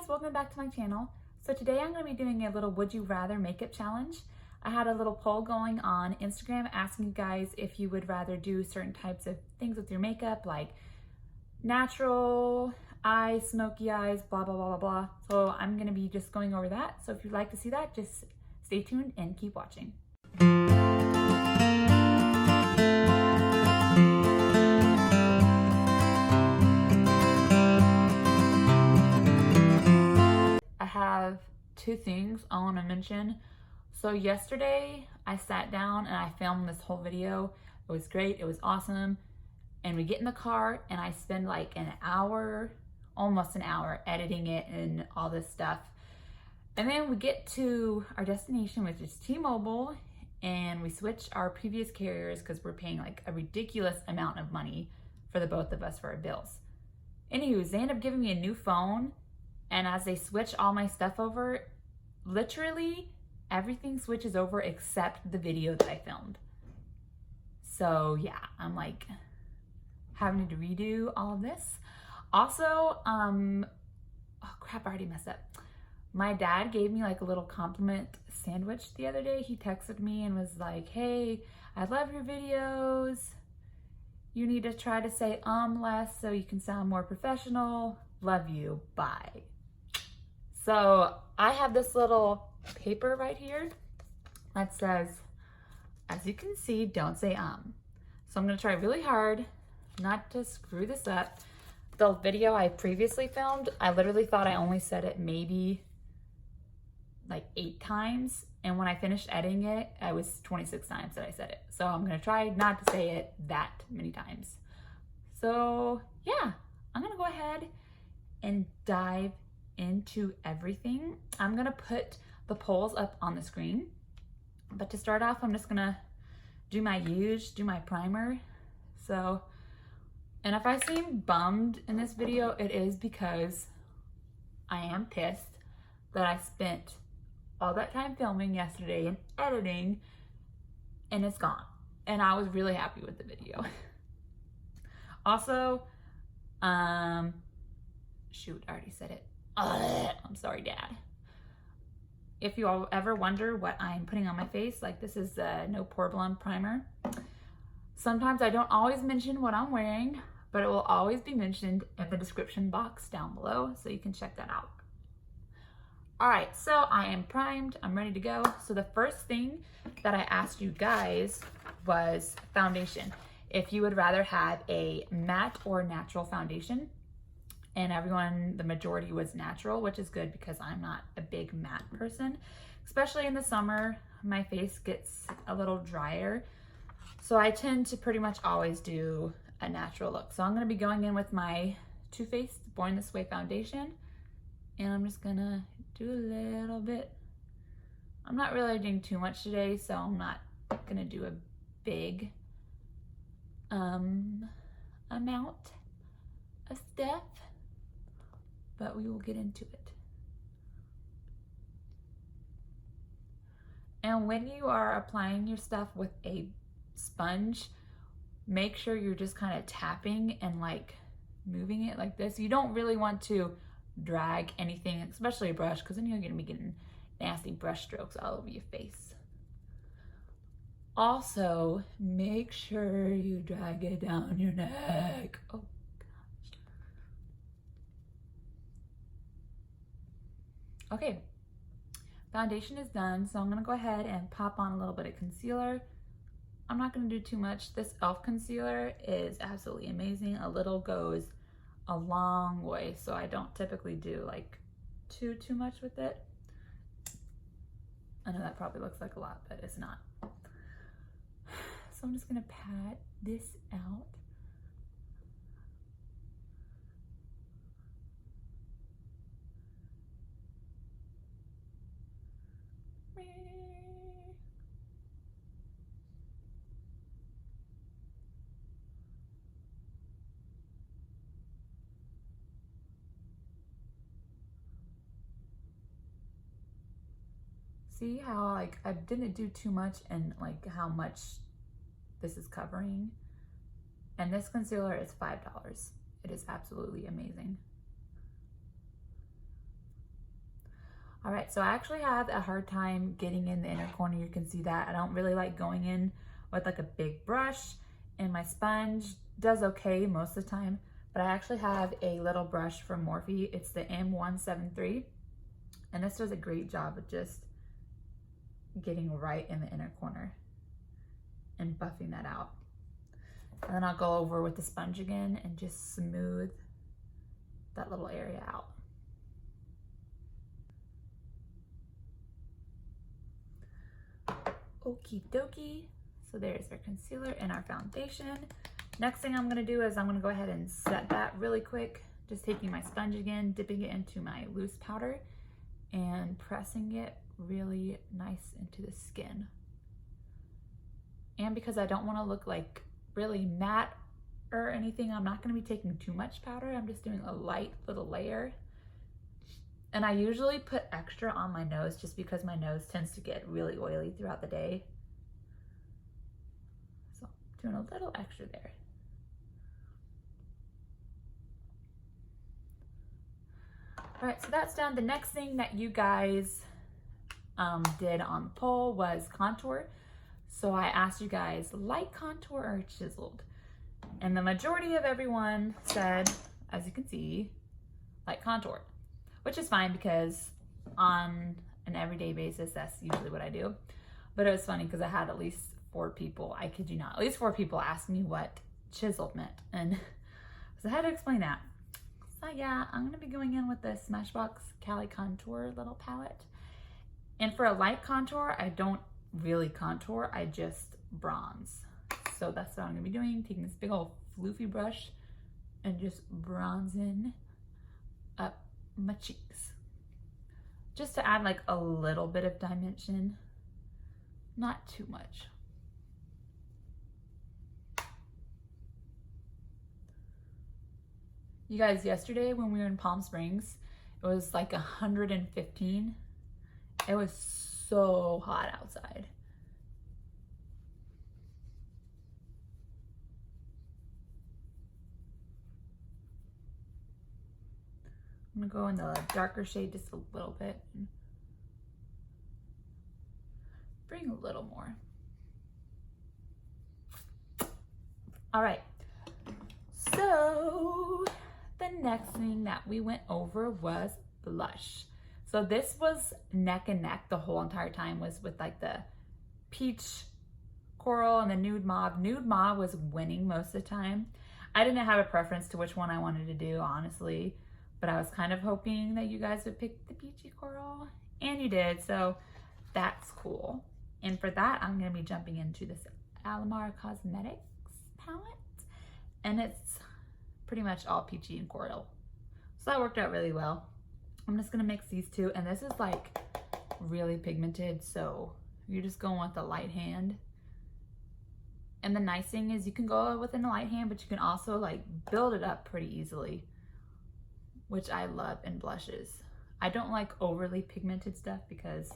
welcome back to my channel. So today I'm going to be doing a little would you rather makeup challenge. I had a little poll going on Instagram asking you guys if you would rather do certain types of things with your makeup, like natural eyes, smoky eyes, blah blah blah blah blah. So I'm going to be just going over that. So if you'd like to see that, just stay tuned and keep watching. I have two things I want to mention. So yesterday I sat down and I filmed this whole video. It was great, it was awesome. And we get in the car and I spend like an hour, almost an hour, editing it and all this stuff. And then we get to our destination, which is T-Mobile, and we switch our previous carriers because we're paying like a ridiculous amount of money for the both of us for our bills. Anywho, they end up giving me a new phone, and as they switch all my stuff over, literally everything switches over except the video that I filmed. So yeah, I'm like having to redo all of this. Also, oh crap, I already messed up. My dad gave me like a little compliment sandwich the other day. He texted me and was like, hey, I love your videos. You need to try to say less so you can sound more professional. Love you, bye. So I have this little paper right here that says, as you can see, don't say So I'm gonna try really hard not to screw this up. The video I previously filmed, I literally thought I only said it maybe like 8 times. And when I finished editing it, I was 26 times that I said it. So I'm gonna try not to say it that many times. So yeah, I'm gonna go ahead and dive into everything. I'm gonna put the polls up on the screen. But to start off, I'm just gonna do my do my primer. So, and if I seem bummed in this video, it is because I am pissed that I spent all that time filming yesterday and editing and it's gone. And I was really happy with the video. Also, shoot, I already said it. I'm sorry, Dad. If you all ever wonder what I'm putting on my face, like this is no poreblem primer. Sometimes I don't always mention what I'm wearing, but it will always be mentioned in the description box down below, so you can check that out. All right, so I am primed, I'm ready to go. So the first thing that I asked you guys was foundation. If you would rather have a matte or natural foundation. And everyone, the majority was natural, which is good because I'm not a big matte person. Especially in the summer, my face gets a little drier. So I tend to pretty much always do a natural look. So I'm gonna be going in with my Too Faced Born This Way foundation. And I'm just gonna do a little bit. I'm not really doing too much today, so I'm not gonna do a big amount of stuff. But we will get into it. And when you are applying your stuff with a sponge, make sure you're just kind of tapping and like moving it like this. You don't really want to drag anything, especially a brush, because then you're gonna be getting nasty brush strokes all over your face. Also, make sure you drag it down your neck. Oh. Okay, foundation is done, so I'm gonna go ahead and pop on a little bit of concealer. I'm not gonna do too much. This e.l.f. concealer is absolutely amazing. A little goes a long way, so I don't typically do like too much with it. I know that probably looks like a lot, but it's not. So I'm just gonna pat this out. See how like I didn't do too much and like how much this is covering? And this concealer is $5. It is absolutely amazing. All right, so I actually have a hard time getting in the inner corner. You can see that. I don't really like going in with like a big brush, and my sponge does okay most of the time, but I actually have a little brush from Morphe. It's the M173, and this does a great job of just getting right in the inner corner and buffing that out. And then I'll go over with the sponge again and just smooth that little area out. Okie dokie. So there's our concealer and our foundation. Next thing I'm gonna do is I'm gonna go ahead and set that really quick. Just taking my sponge again, dipping it into my loose powder and pressing it really nice into the skin. And because I don't wanna look like really matte or anything, I'm not gonna be taking too much powder. I'm just doing a light little layer. And I usually put extra on my nose just because my nose tends to get really oily throughout the day. So doing a little extra there. All right, so that's done. The next thing that you guys did on the poll was contour. So I asked you guys, light contour or chiseled? And the majority of everyone said, as you can see, light contour, which is fine because on an everyday basis, that's usually what I do. But it was funny because I had at least 4 people, I kid you not, at least 4 people ask me what chiseled meant. And so I had to explain that. So yeah, I'm gonna be going in with the Smashbox Cali contour little palette. And for a light contour, I don't really contour, I just bronze. So that's what I'm gonna be doing, taking this big old floofy brush and just bronzing up my cheeks. Just to add like a little bit of dimension, not too much. You guys, yesterday when we were in Palm Springs, it was like 115. It was so hot outside. I'm gonna go in the darker shade just a little bit. Bring a little more. All right, so the next thing that we went over was blush. So this was neck and neck the whole entire time, was with like the peach coral and the nude mauve. Nude mauve was winning most of the time. I didn't have a preference to which one I wanted to do, honestly, but I was kind of hoping that you guys would pick the peachy coral, and you did, so that's cool. And for that, I'm gonna be jumping into this Alamar Cosmetics palette, and it's pretty much all peachy and coral. So that worked out really well. I'm just gonna mix these two, and this is like really pigmented, so you're just going with the light hand. And the nice thing is you can go within the light hand, but you can also like build it up pretty easily, which I love in blushes. I don't like overly pigmented stuff because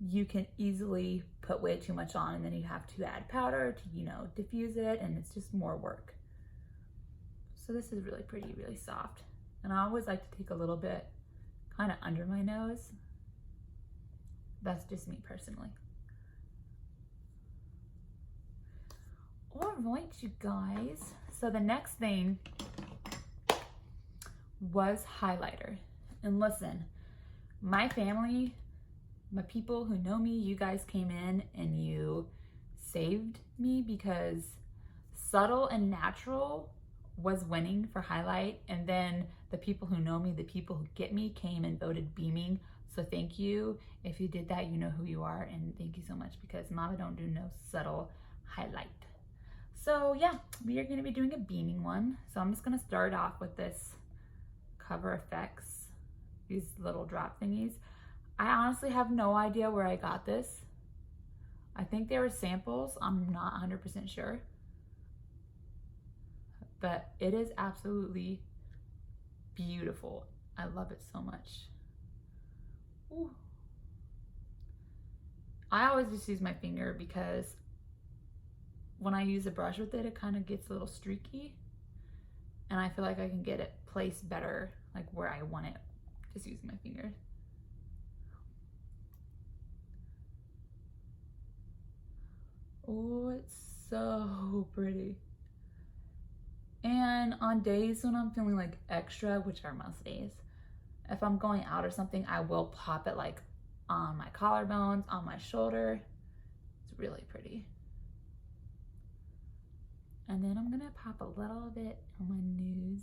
you can easily put way too much on and then you have to add powder to, you know, diffuse it, and it's just more work. So this is really pretty, really soft. And I always like to take a little bit kind of under my nose. That's just me personally. All right, you guys. So the next thing was highlighter. And listen, my family, my people who know me, you guys came in and you saved me because subtle and natural was winning for highlight, and then the people who know me, the people who get me, came and voted beaming. So thank you. If you did that, you know who you are, and thank you so much, because mama don't do no subtle highlight. So yeah, we are gonna be doing a beaming one. So I'm just gonna start off with this Cover FX, these little drop thingies. I honestly have no idea where I got this. I think they were samples, I'm not 100% sure. But it is absolutely beautiful. I love it so much. Ooh. I always just use my finger because when I use a brush with it, it kind of gets a little streaky, and I feel like I can get it placed better, like where I want it, just using my finger. Oh, it's so pretty. And on days when I'm feeling like extra, which are most days, if I'm going out or something, I will pop it like on my collarbones, on my shoulder. It's really pretty. And then I'm gonna pop a little bit on my nose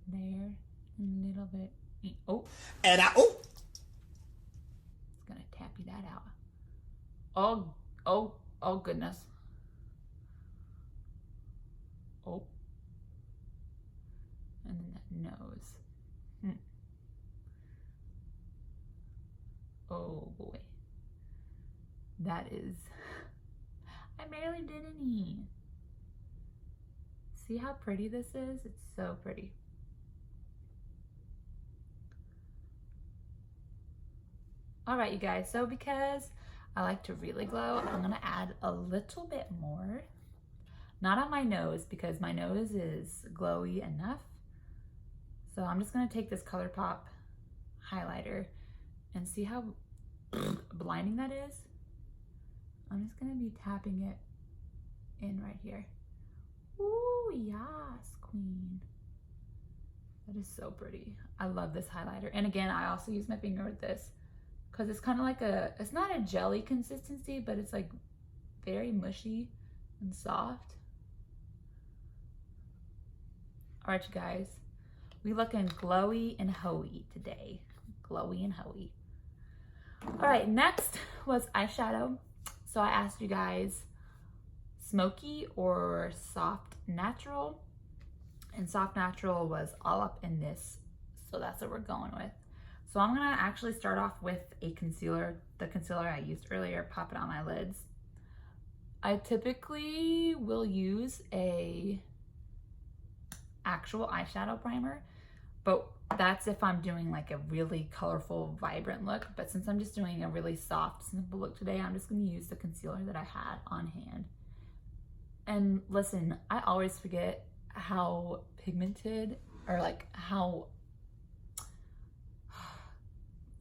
there, and a little bit. Oh, and it's gonna tappy that out. Oh goodness. Oh, and then that nose. Oh boy, that is. I barely did any. See how pretty this is? It's so pretty. All right, you guys, so because I like to really glow, I'm gonna add a little bit more. Not on my nose, because my nose is glowy enough. So I'm just gonna take this Colourpop highlighter and see how blinding that is. I'm just gonna be tapping it in right here. Ooh, yes, queen. That is so pretty. I love this highlighter. And again, I also use my finger with this because it's kind of like it's not a jelly consistency, but it's like very mushy and soft. All right, you guys, we looking glowy and hoey today. Glowy and hoey. All right, next was eyeshadow. So I asked you guys smoky or soft natural, and soft natural was all up in this, so that's what we're going with. So I'm gonna actually start off with a concealer, the concealer I used earlier, pop it on my lids. I typically will use a actual eyeshadow primer, but that's if I'm doing like a really colorful, vibrant look. But since I'm just doing a really soft, simple look today, I'm just gonna use the concealer that I had on hand. And listen, I always forget how pigmented, or like how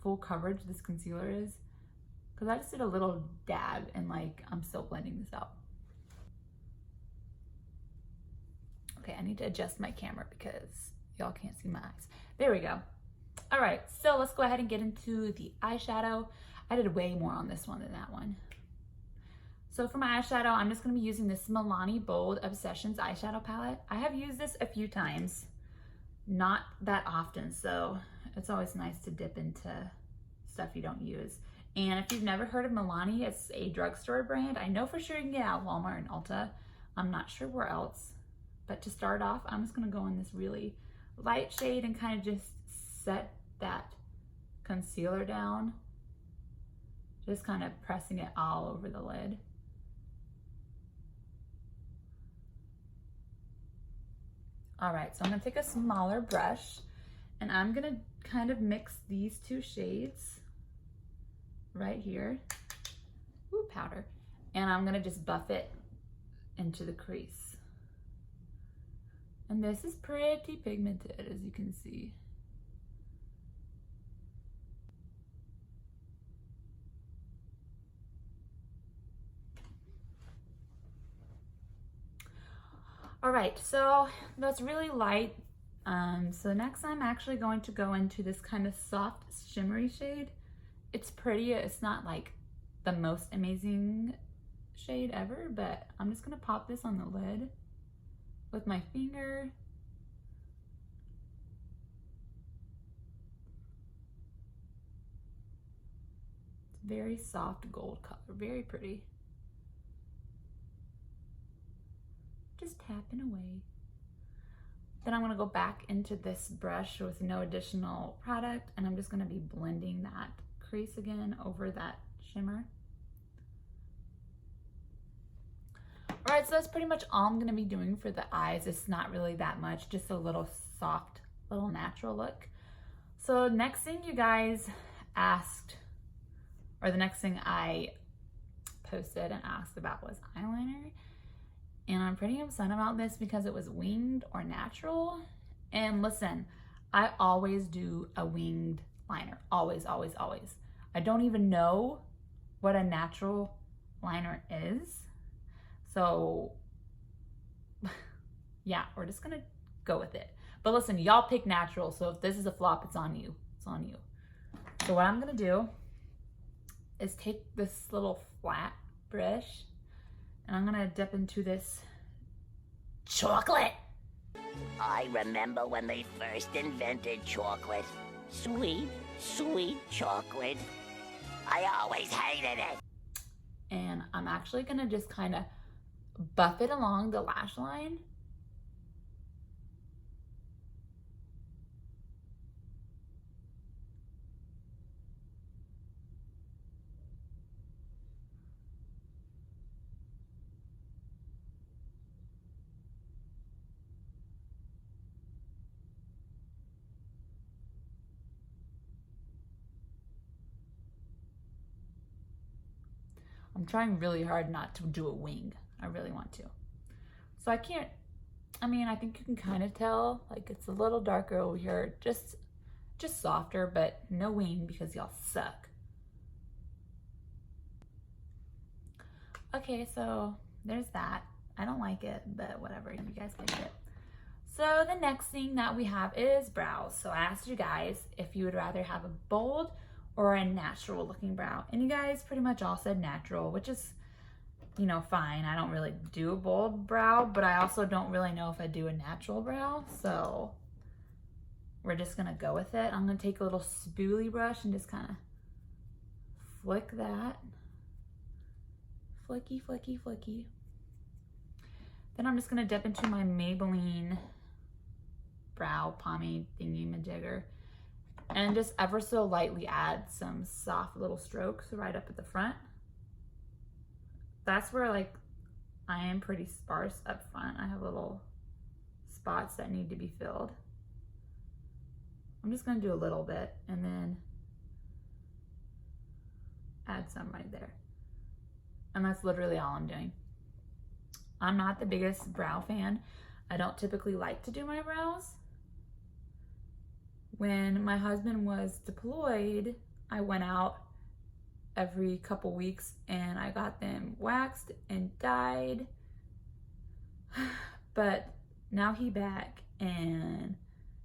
full coverage this concealer is, because I just did a little dab and like I'm still blending this out. Okay, I need to adjust my camera because y'all can't see my eyes. There we go. All right, so let's go ahead and get into the eyeshadow. I did way more on this one than that one. So for my eyeshadow, I'm just gonna be using this Milani Bold Obsessions eyeshadow palette. I have used this a few times, not that often, so it's always nice to dip into stuff you don't use. And if you've never heard of Milani, it's a drugstore brand. I know for sure you can get it at Walmart and Ulta. I'm not sure where else. But to start off, I'm just gonna go in this really light shade and kind of just set that concealer down. Just kind of pressing it all over the lid. All right, so I'm gonna take a smaller brush and I'm gonna kind of mix these two shades right here. Ooh, powder. And I'm gonna just buff it into the crease. And this is pretty pigmented, as you can see. All right, so that's really light. So next I'm actually going to go into this kind of soft shimmery shade. It's pretty, it's not like the most amazing shade ever, but I'm just gonna pop this on the lid with my finger. It's very soft gold color, very pretty. Just tapping away. Then I'm gonna go back into this brush with no additional product, and I'm just gonna be blending that crease again over that shimmer. All right, so that's pretty much all I'm gonna be doing for the eyes. It's not really that much, just a little soft, little natural look. So next thing you guys asked, or the next thing I posted and asked about was eyeliner. And I'm pretty upset about this because it was winged or natural. And listen, I always do a winged liner, always, always, always. I don't even know what a natural liner is. So yeah, we're just gonna go with it. But listen, y'all pick natural, so if this is a flop, it's on you. It's on you. So what I'm gonna do is take this little flat brush and I'm gonna dip into this chocolate. I remember when they first invented chocolate. Sweet, sweet chocolate. I always hated it. And I'm actually gonna just kind of buff it along the lash line. I'm trying really hard not to do a wing. I really want to. So I can't, I mean, I think you can kind of tell, like it's a little darker over here, just softer, but no wing because y'all suck. Okay, so there's that. I don't like it, but whatever, you guys pick it. So the next thing that we have is brows. So I asked you guys if you would rather have a bold or a natural looking brow. And you guys pretty much all said natural, which is, you know, fine. I don't really do a bold brow, but I also don't really know if I do a natural brow. So we're just gonna go with it. I'm gonna take a little spoolie brush and just kind of flick that. Flicky, flicky, flicky. Then I'm just gonna dip into my Maybelline brow pomade thingy majigger and just ever so lightly add some soft little strokes right up at the front. That's where like I am pretty sparse up front. I have little spots that need to be filled. I'm just gonna do a little bit and then add some right there. And that's literally all I'm doing. I'm not the biggest brow fan. I don't typically like to do my brows. When my husband was deployed, I went out every couple weeks and I got them waxed and dyed. But now he back and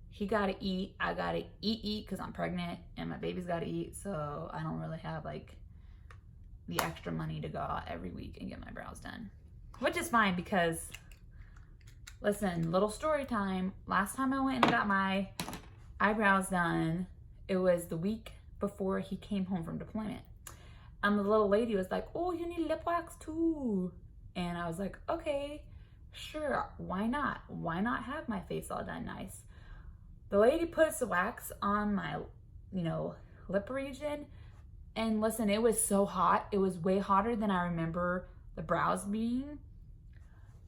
he gotta eat. I gotta eat because I'm pregnant and my baby's gotta eat. So I don't really have like the extra money to go out every week and get my brows done. Which is fine because, listen, little story time. Last time I went and got my eyebrows done, it was the week before he came home from deployment. And the little lady was like, oh, you need lip wax too. And I was like, okay, sure, why not? Why not have my face all done nice? The lady puts the wax on my, you know, lip region. And listen, it was so hot. It was way hotter than I remember the brows being.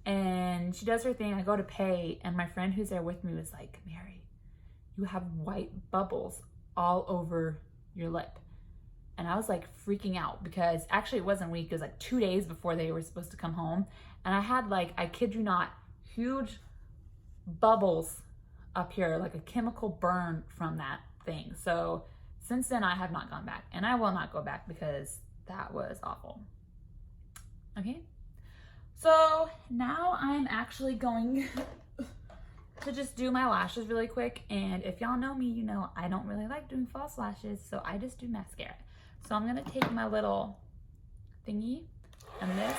And she does her thing. I go to pay, and my friend who's there with me was like, Mary, you have white bubbles all over your lip. And I was like freaking out because actually it wasn't a week. It was like 2 days before they were supposed to come home. And I had like, I kid you not, huge bubbles up here, like a chemical burn from that thing. So since then I have not gone back, and I will not go back because that was awful. Okay. So now I'm actually going to just do my lashes really quick. And if y'all know me, you know I don't really like doing false lashes, so I just do mascara. So I'm gonna take my little thingy and this.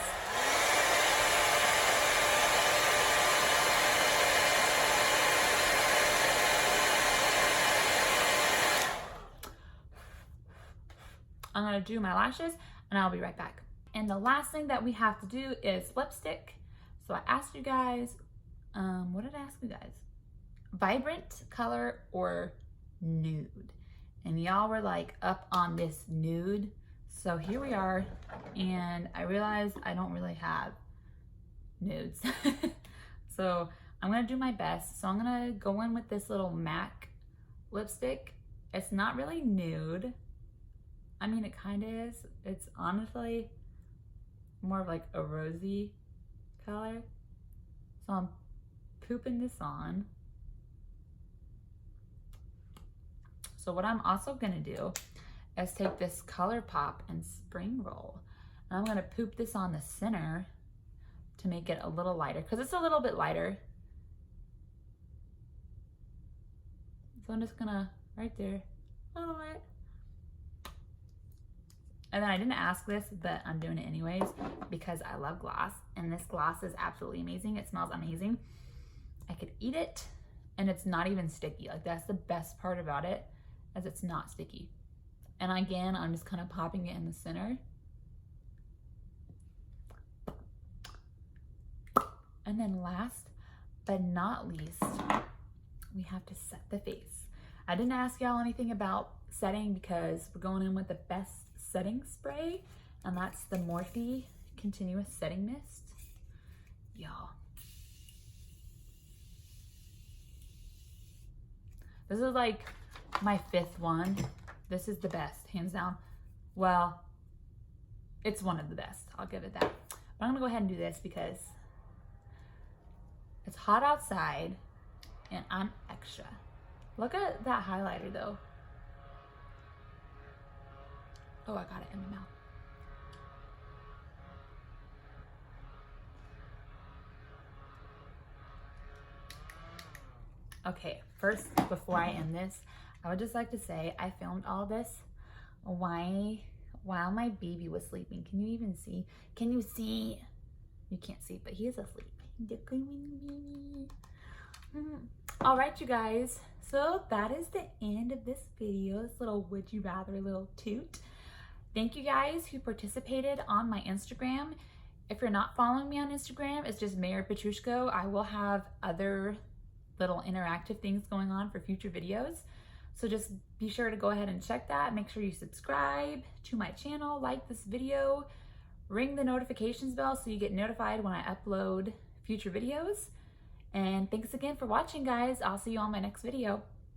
I'm gonna do my lashes and I'll be right back. And the last thing that we have to do is lipstick. So I asked you guys, what did I ask you guys? Vibrant color or nude? And y'all were like up on this nude. So here we are. And I realized I don't really have nudes. So I'm gonna do my best. So I'm gonna go in with this little MAC lipstick. It's not really nude. I mean, it kind of is. It's honestly more of like a rosy color. So I'm pooping this on. So what I'm also gonna do is take this Colourpop and spring roll. And I'm gonna poop this on the center to make it a little lighter, because it's a little bit lighter. So I'm just gonna, right there, a little light. And then I didn't ask this, but I'm doing it anyways because I love gloss. And this gloss is absolutely amazing. It smells amazing. I could eat it and it's not even sticky. Like, that's the best part about it, as it's not sticky. And again, I'm just kind of popping it in the center. And then last but not least, we have to set the face. I didn't ask y'all anything about setting because we're going in with the best setting spray, and that's the Morphe Continuous Setting Mist. Y'all, this is like my 5th one. This is the best, hands down. Well, it's one of the best, I'll give it that. But I'm gonna go ahead and do this because it's hot outside and I'm extra. Look at that highlighter though. Oh, I got it in my mouth. Okay, first, before I end this, I would just like to say I filmed all this while my baby was sleeping. Can you even see? Can you see? You can't see, but he is asleep. All right, you guys. So that is the end of this video. This little would you rather little toot. Thank you guys who participated on my Instagram. If you're not following me on Instagram, it's just Marypetrushko. I will have other little interactive things going on for future videos. So just be sure to go ahead and check that. Make sure you subscribe to my channel, like this video, ring the notifications bell so you get notified when I upload future videos. And thanks again for watching, guys. I'll see you on my next video.